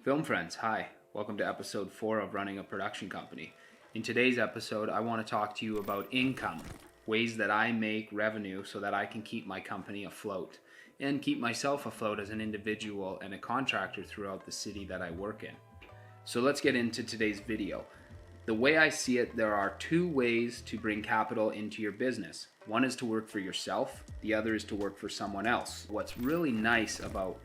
Film friends, hi. Welcome to episode 4 of Running a Production Company. In today's episode, I want to talk to you about income, ways that I make revenue so that I can keep my company afloat and keep myself afloat as an individual and a contractor throughout the city that I work in. So let's get into today's video. The way I see it, there are two ways to bring capital into your business. One is to work for yourself, the other is to work for someone else. What's really nice about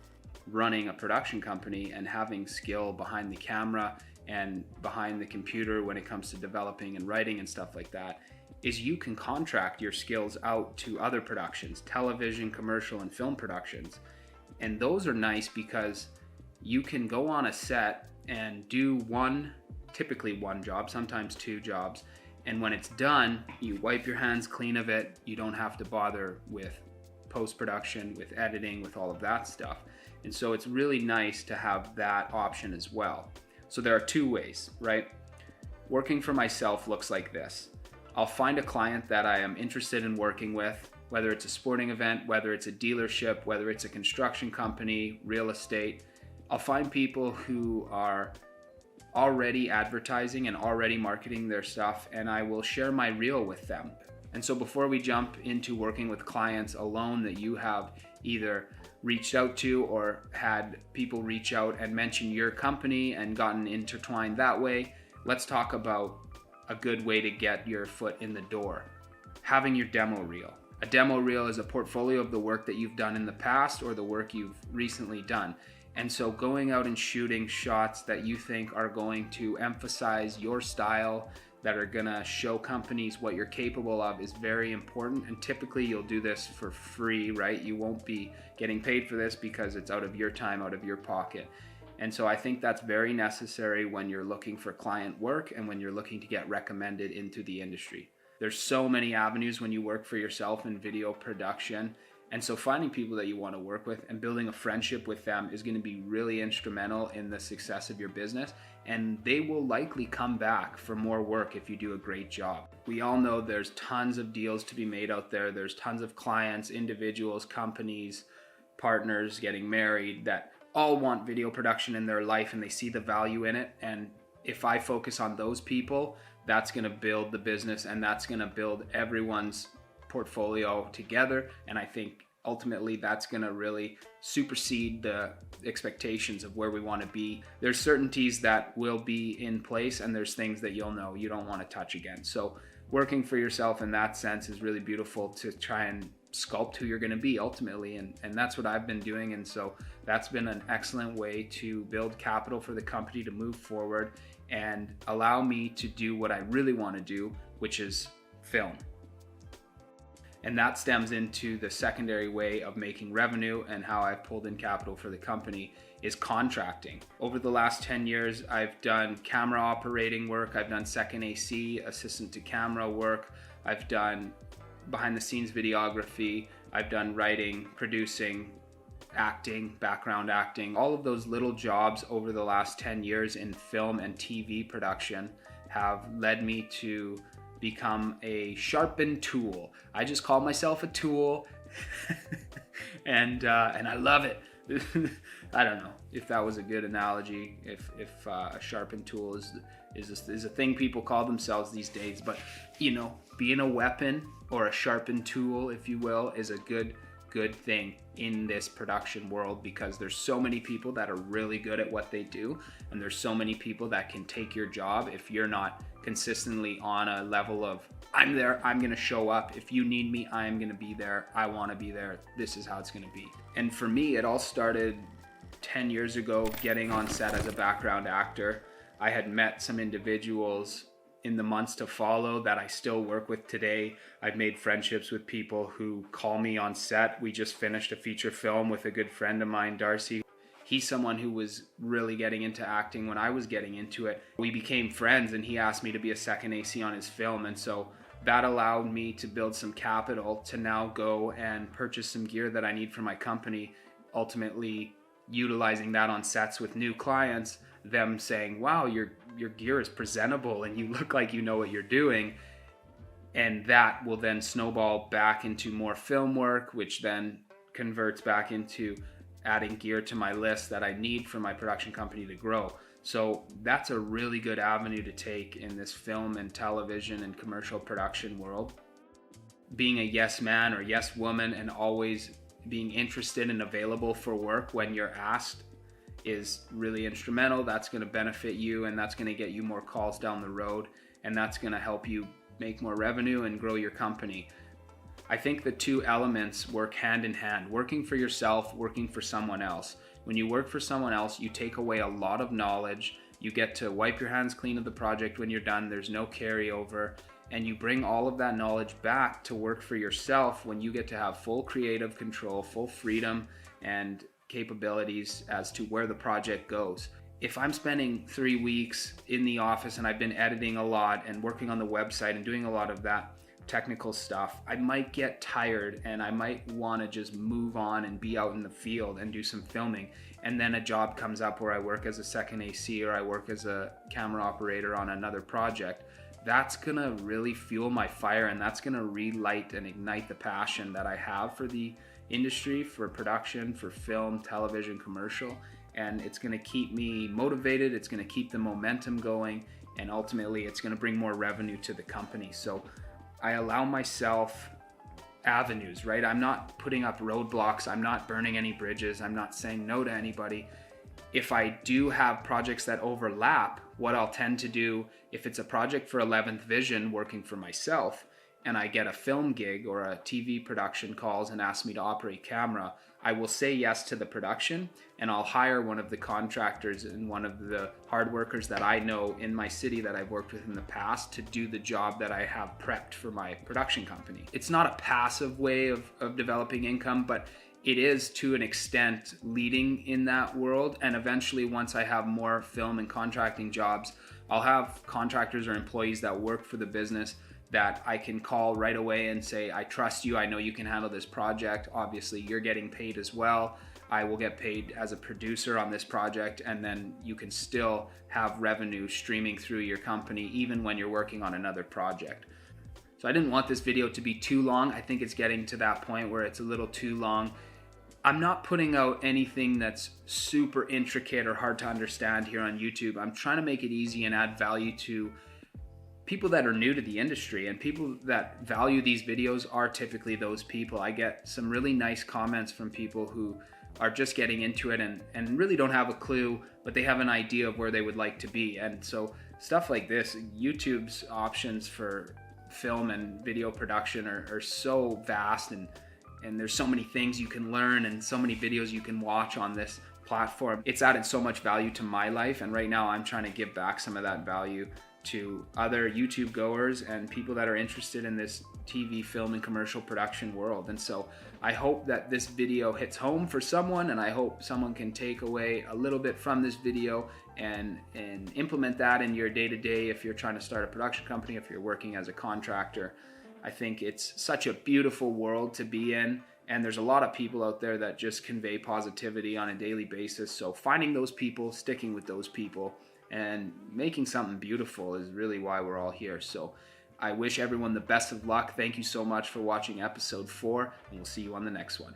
running a production company and having skill behind the camera and behind the computer when it comes to developing and writing and stuff like that is you can contract your skills out to other productions, television, commercial, and film productions. And those are nice because you can go on a set and do typically one job, sometimes two jobs. And when it's done, you wipe your hands clean of it. You don't have to bother with post-production, with editing, with all of that stuff. And so it's really nice to have that option as well. So there are two ways, right? Working for myself looks like this. I'll find a client that I am interested in working with, whether it's a sporting event, whether it's a dealership, whether it's a construction company, real estate. I'll find people who are already advertising and already marketing their stuff, and I will share my reel with them. And so before we jump into working with clients alone that you have either reached out to or had people reach out and mention your company and gotten intertwined that way, let's talk about a good way to get your foot in the door. Having your demo reel. A demo reel is a portfolio of the work that you've done in the past or the work you've recently done. And so going out and shooting shots that you think are going to emphasize your style, that are gonna show companies what you're capable of is very important. And typically you'll do this for free, right? You won't be getting paid for this because it's out of your time, out of your pocket. And so I think that's very necessary when you're looking for client work and when you're looking to get recommended into the industry. There's so many avenues when you work for yourself in video production. And so finding people that you want to work with and building a friendship with them is going to be really instrumental in the success of your business. And they will likely come back for more work if you do a great job. We all know there's tons of deals to be made out there. There's tons of clients, individuals, companies, partners getting married that all want video production in their life and they see the value in it. And if I focus on those people, that's going to build the business and that's going to build everyone's portfolio together. And I think ultimately that's going to really supersede the expectations of where we want to be. There's certainties that will be in place and there's things that you'll know you don't want to touch again. So working for yourself in that sense is really beautiful to try and sculpt who you're going to be ultimately. And that's what I've been doing. And so that's been an excellent way to build capital for the company to move forward and allow me to do what I really want to do, which is film. And that stems into the secondary way of making revenue and how I've pulled in capital for the company is contracting. Over the last 10 years, I've done camera operating work. I've done second AC, assistant to camera work. I've done behind the scenes videography. I've done writing, producing, acting, background acting. All of those little jobs over the last 10 years in film and TV production have led me to become a sharpened tool. I just call myself a tool and I love it. I don't know if that was a good analogy, if a sharpened tool is a thing people call themselves these days, but you know, being a weapon or a sharpened tool, if you will, is a good thing in this production world because there's so many people that are really good at what they do and there's so many people that can take your job if you're not consistently on a level of I'm there, I'm gonna show up, if you need me, I'm gonna be there, I wanna be there, this is how it's gonna be. And for me, it all started 10 years ago getting on set as a background actor. I had met some individuals in the months to follow that I still work with today. I've made friendships with people who call me on set. We just finished a feature film with a good friend of mine, Darcy. He's someone who was really getting into acting when I was getting into it. We became friends and he asked me to be a second AC on his film. And so that allowed me to build some capital to now go and purchase some gear that I need for my company, ultimately utilizing that on sets with new clients, them saying, wow, your gear is presentable and you look like you know what you're doing. And that will then snowball back into more film work, which then converts back into adding gear to my list that I need for my production company to grow. So that's a really good avenue to take in this film and television and commercial production world. Being a yes man or yes woman and always being interested and available for work when you're asked is really instrumental. That's going to benefit you, and that's going to get you more calls down the road, and that's going to help you make more revenue and grow your company. I think the two elements work hand in hand: working for yourself, working for someone else. When you work for someone else, you take away a lot of knowledge. You get to wipe your hands clean of the project when you're done. There's no carryover. And you bring all of that knowledge back to work for yourself when you get to have full creative control, full freedom and capabilities as to where the project goes. If I'm spending 3 weeks in the office and I've been editing a lot and working on the website and doing a lot of that technical stuff, I might get tired and I might want to just move on and be out in the field and do some filming. And then a job comes up where I work as a second AC or I work as a camera operator on another project. That's gonna really fuel my fire, and that's gonna relight and ignite the passion that I have for the industry, for production, for film, television, commercial. And it's gonna keep me motivated, it's gonna keep the momentum going, and ultimately it's gonna bring more revenue to the company. So I allow myself avenues, right? I'm not putting up roadblocks, I'm not burning any bridges, I'm not saying no to anybody. If I do have projects that overlap, what I'll tend to do, if it's a project for 11th Vision working for myself, and I get a film gig or a TV production calls and ask me to operate camera, I will say yes to the production, and I'll hire one of the contractors and one of the hard workers that I know in my city that I've worked with in the past to do the job that I have prepped for my production company. It's not a passive way of developing income, but it is to an extent leading in that world. And eventually, once I have more film and contracting jobs, I'll have contractors or employees that work for the business that I can call right away and say, I trust you, I know you can handle this project. Obviously, you're getting paid as well. I will get paid as a producer on this project, and then you can still have revenue streaming through your company even when you're working on another project. So I didn't want this video to be too long. I think it's getting to that point where it's a little too long. I'm not putting out anything that's super intricate or hard to understand here on YouTube. I'm trying to make it easy and add value to people that are new to the industry, and people that value these videos are typically those people. I get some really nice comments from people who are just getting into it and really don't have a clue, but they have an idea of where they would like to be. And so stuff like this, YouTube's options for film and video production are so vast, and there's so many things you can learn and so many videos you can watch on this platform. It's added so much value to my life, and right now I'm trying to give back some of that value to other YouTube goers and people that are interested in this TV, film, and commercial production world. And so I hope that this video hits home for someone, and I hope someone can take away a little bit from this video and implement that in your day-to-day if you're trying to start a production company, if you're working as a contractor. I think it's such a beautiful world to be in, and there's a lot of people out there that just convey positivity on a daily basis. So finding those people, sticking with those people, and making something beautiful is really why we're all here. So I wish everyone the best of luck. Thank you so much for watching episode 4, and we'll see you on the next one.